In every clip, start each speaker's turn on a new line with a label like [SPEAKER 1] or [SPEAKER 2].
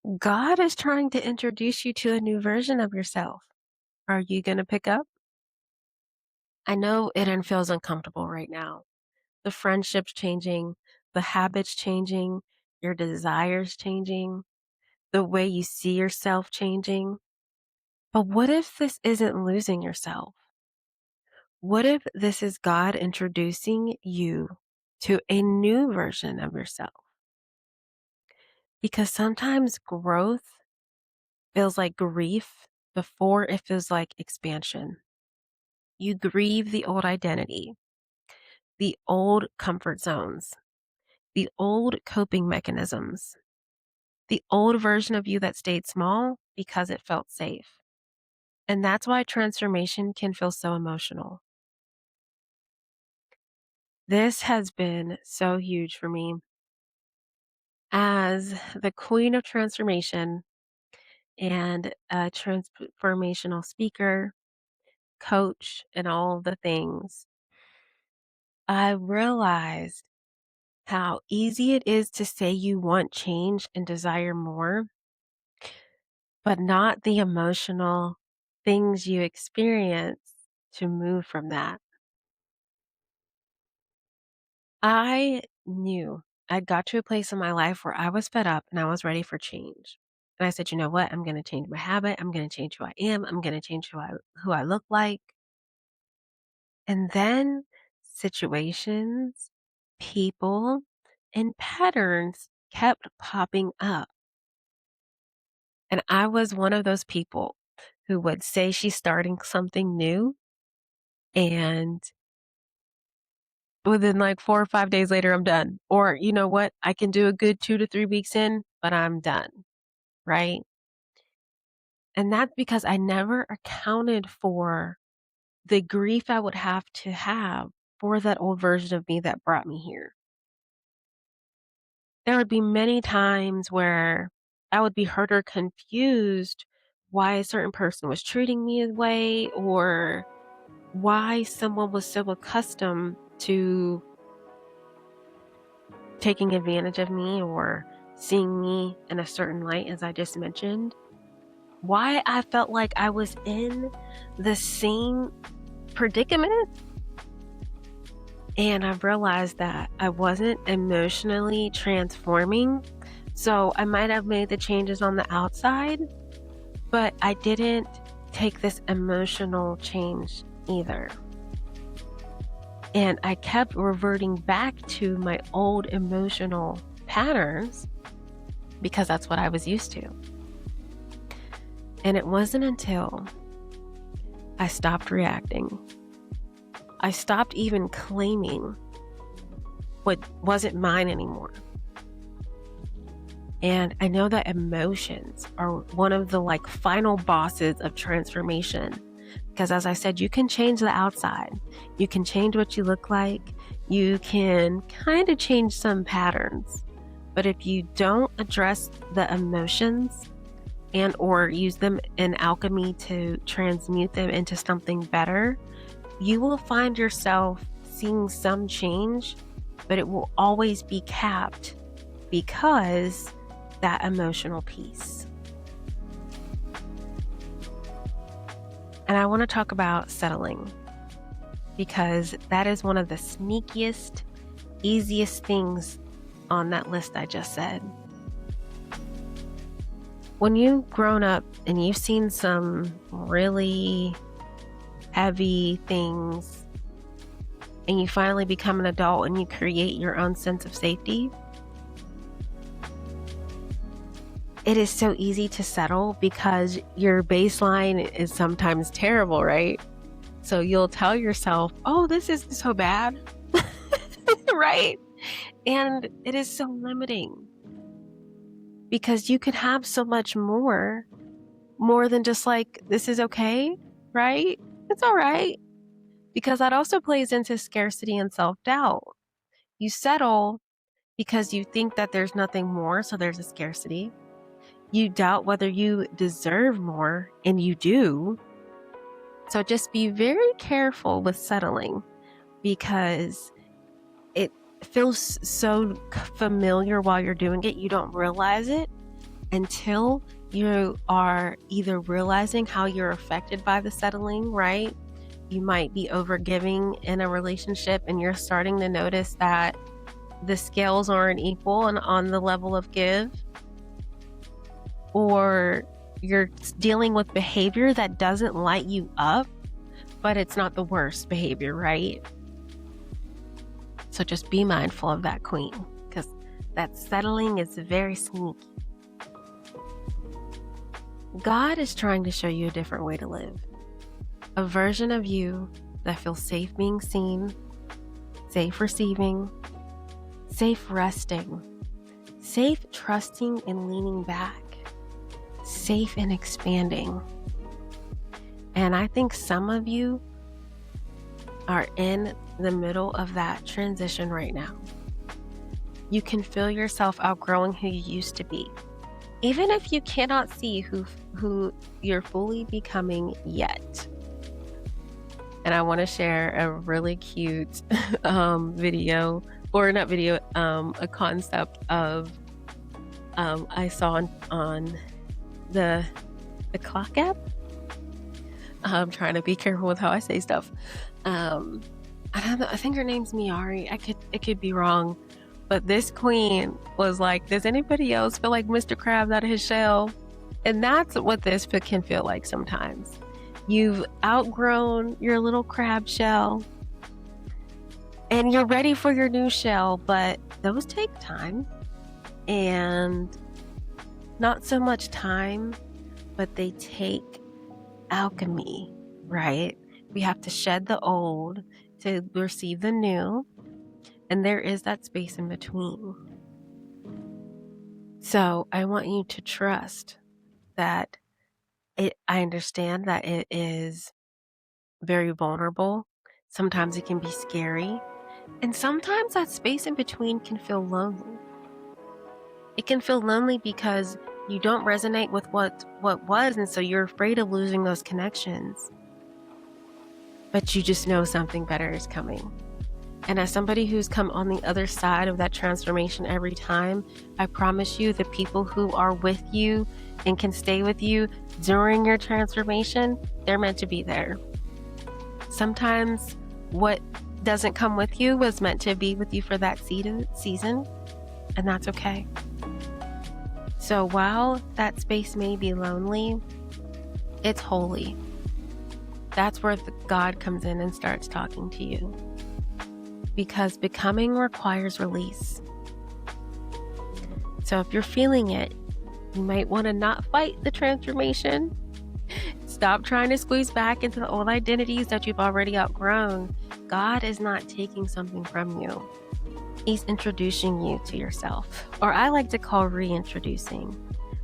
[SPEAKER 1] God is trying to introduce you to a new version of yourself. Are you going to pick up? I know it feels uncomfortable right now. The friendships changing, the habits changing, your desires changing, the way you see yourself changing. But what if this isn't losing yourself? What if this is God introducing you to a new version of yourself? Because sometimes growth feels like grief before it feels like expansion. You grieve the old identity, the old comfort zones, the old coping mechanisms, the old version of you that stayed small because it felt safe. And that's why transformation can feel so emotional. This has been so huge for me as the queen of transformation and a transformational speaker, coach, and all the things. I realized how easy it is to say you want change and desire more, but not the emotional things you experience to move from that. I knew I'd got to a place in my life where I was fed up and I was ready for change. And I said, you know what? I'm going to change my habit. I'm going to change who I am. I'm going to change who I look like. And then situations, people, and patterns kept popping up. And I was one of those people who would say she's starting something new, and within like 4 or 5 days later, I'm done. Or, you know what? I can do a good 2 to 3 weeks in, but I'm done, right? And that's because I never accounted for the grief I would have for that old version of me that brought me here. There would be many times where I would be hurt or confused why a certain person was treating me a way, or why someone was so accustomed to taking advantage of me or seeing me in a certain light, as I just mentioned. Why I felt like I was in the same predicament. And I've realized that I wasn't emotionally transforming. So I might have made the changes on the outside, but I didn't take this emotional change either. And I kept reverting back to my old emotional patterns because that's what I was used to. And it wasn't until I stopped reacting, I stopped even claiming what wasn't mine anymore. And I know that emotions are one of the final bosses of transformation. Because as I said, you can change the outside. You can change what you look like. You can kind of change some patterns. But if you don't address the emotions and or use them in alchemy to transmute them into something better, you will find yourself seeing some change, but it will always be capped because that emotional piece. And I want to talk about settling, because that is one of the sneakiest, easiest things on that list I just said. When you've grown up and you've seen some really heavy things, and you finally become an adult and you create your own sense of safety, it is so easy to settle because your baseline is sometimes terrible, right? So you'll tell yourself, oh, this isn't so bad, right? And it is so limiting because you could have so much more than just this is okay, right? It's all right. Because that also plays into scarcity and self-doubt. You settle because you think that there's nothing more, so there's a scarcity. You doubt whether you deserve more, and you do. So just be very careful with settling, because it feels so familiar while you're doing it. You don't realize it, until you are either realizing how you're affected by the settling, right? You might be overgiving in a relationship and you're starting to notice that the scales aren't equal and on the level of give, or you're dealing with behavior that doesn't light you up, but it's not the worst behavior, right? So just be mindful of that, queen, because that settling is very sneaky. God is trying to show you a different way to live. A version of you that feels safe being seen, safe receiving, safe resting, safe trusting and leaning back, safe and expanding. And I think some of you are in the middle of that transition right now. You can feel yourself outgrowing who you used to be, even if you cannot see who you're fully becoming yet. And I want to share a really cute video, or not video, a concept of I saw on the clock app. I'm trying to be careful with how I say stuff. I don't know, I think her name's Miari. It could be wrong. But this queen was like, does anybody else feel like Mr. Krabs out of his shell? And that's what this can feel like sometimes. You've outgrown your little crab shell and you're ready for your new shell, but those take time. And not so much time, but they take alchemy, right? We have to shed the old to receive the new. And there is that space in between. So I want you to trust that I understand that it is very vulnerable. Sometimes it can be scary. And sometimes that space in between can feel lonely. It can feel lonely because you don't resonate with what was, and so you're afraid of losing those connections. But you just know something better is coming. And as somebody who's come on the other side of that transformation every time, I promise you the people who are with you and can stay with you during your transformation, they're meant to be there. Sometimes what doesn't come with you was meant to be with you for that season, and that's okay. So while that space may be lonely, it's holy. That's where God comes in and starts talking to you. Because becoming requires release. So if you're feeling it, you might want to not fight the transformation. Stop trying to squeeze back into the old identities that you've already outgrown. God is not taking something from you. He's introducing you to yourself. Or I like to call reintroducing.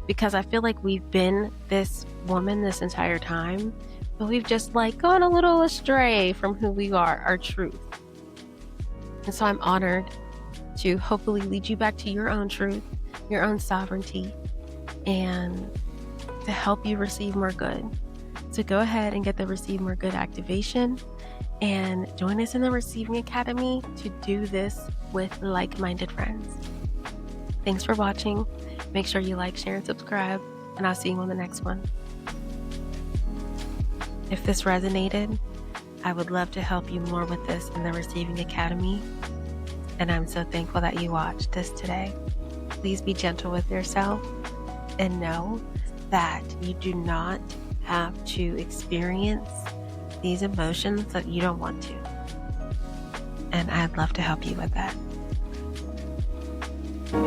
[SPEAKER 1] Because I feel like we've been this woman this entire time, but we've just gone a little astray from who we are, our truth. And so I'm honored to hopefully lead you back to your own truth, your own sovereignty, and to help you receive more good. So go ahead and get the Receive More Good activation and join us in the Receiving Academy to do this with like-minded friends. Thanks for watching. Make sure you like, share, and subscribe, and I'll see you on the next one. If this resonated, I would love to help you more with this in the Receiving Academy, and I'm so thankful that you watched this today. Please be gentle with yourself and know that you do not have to experience these emotions that you don't want to. And I'd love to help you with that.